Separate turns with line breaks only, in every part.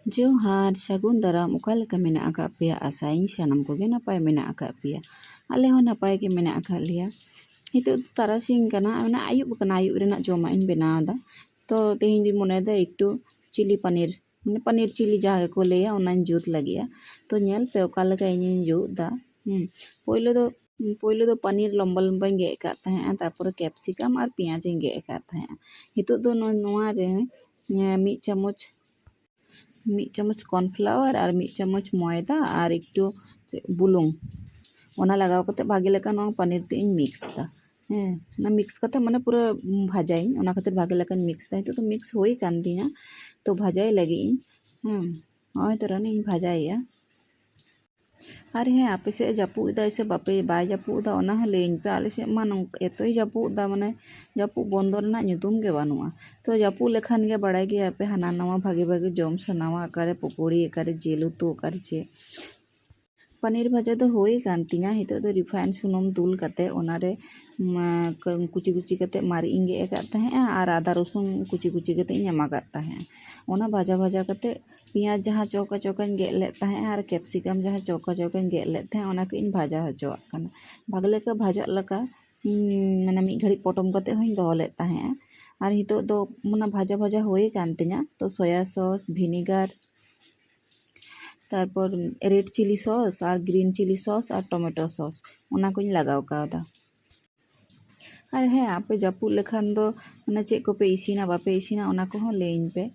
जोहार सागुन दाराम ओका लेका मेना आका पेया आसाई सानाम कोगे नापाय मेना आका पेया आले हो नापाय के मेना आका लिया हितो तारासिंग कना ना आयुब कना आयुब रेना जोमा इन बनादा तो तेहिं जी मोने दा एकटू चिली पनीर माने पनीर चिली जहाँ को लेया ओनान जुत लगिया तो नेल पे ओका लेका इन जुत दा पहले दो पनीर लंबा लंबा गे का तहे तारपर कैप्सिकम और पियाज गे का तहे हितो दो नोआ रे मीद चामच कॉर्नफ्लावर और मीद चामच मैदा और एकटू बुलुंग ओना लगाव कते भागे लेका नों पनीर ते मिक्स दा ना मिक्स कते माने पूरा भाजाई ओना खातिर भागे लेका मिक्स दा तो मिक्स होई कान दिया तो भाजाई लगी ओय तो रन इन भाजाइया अरे हाँ आपे से जापुद ऐसे बापे बाय जापुद ओना ह लेइन पे आले से मा एतोई जापुद माने जापुद बंदो रना nyutum गे बानुआ तो जापुद लेखान गे बड़ाई गे आपे हाना नवा भागे भागे जम सनावा अकारे पकोड़ी अकारे जेल उतु अकारे चे पनीर भाजा दो होई कान तिना हितो दो रिफाइन सुनुम दुल कते ओनारे कुची कुची कते मारी इंगे का तहे और आदा रसुन कुची कुची कते एमा का तहे ओना भाजा भाजा कते पियाज जहाँ चौका चौका गेट ले तहे और कैप्सिकम जहाँ चौका चौका गेट ले तहे ओना को इन भाजा हचोआ कना भागले का भाजा लका माने मी घड़ी पटम कते होई दो ले तहे और हितो दो मना भाजा भाजा होई कान तिना तो सोया सॉस विनेगार तारपर रेड चिली सॉस और ग्रीन चिली सॉस और टमेटो सॉस ओना को लगाव कादा और हाँ आपे जापुद लेखान दो माने चेक को पे इसीना बापे इसीना ओना को हो लेइन पे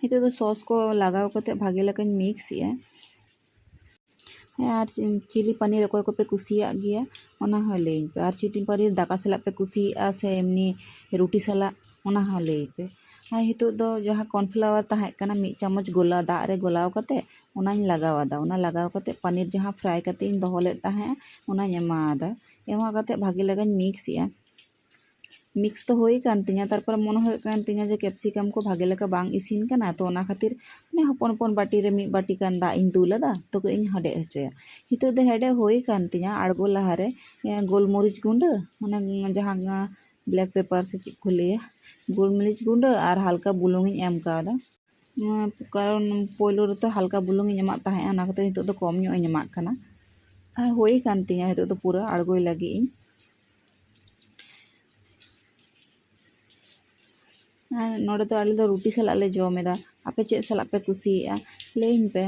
हितो दो सॉस को लगाव कते भागे लेका मिक्स या और चिली पनीर अकोय को पे कुसिया गया ओना हो लेइन पे और चिली पनीर दाका सला पे कुसिया से एमनी रोटी सला ओना हो लेइन पे हाँ हितो दो जहाँ कॉर्नफ्लावर तहे कना मीद चामच गोला दाग रे गोलाव कते ओनाኝ लगावादा ओना लगाव कते पनीर जहाँ फ्राई कते इन दोहो ले तहे ओनाኝ एमादा एमा कते भागे लेका मिक्स या मिक्स तो होई कान तिना तारपर मन हो कान तिना जे कैप्सिकम को भागे लेका बांग इसिन कना तो ओना खातिर ने हपन हपन बाटी रे मी बाटी कान दा इन दुलदा तो को इन हडे हचोया हितो दे हेडे होई कान तिना आड़गो लहारे गोलमरिच गुंड माने जहाँ ब्लैक पेपर से को लिया गोलमरिच गुंड और हल्का बुलुंग इन एम कादा कारण पोलो रे तो हल्का बुलुंग इन एमा ताहे ओना खातिर हितो दो कम ᱧᱚᱜ इन एमा कना होई कान तिना हितो दो पूरा आड़गोय लगी इन नोड़े तो आले दो रोटी सला ले जमेदा आपे चेक सला पे कुसिया लेइन पे।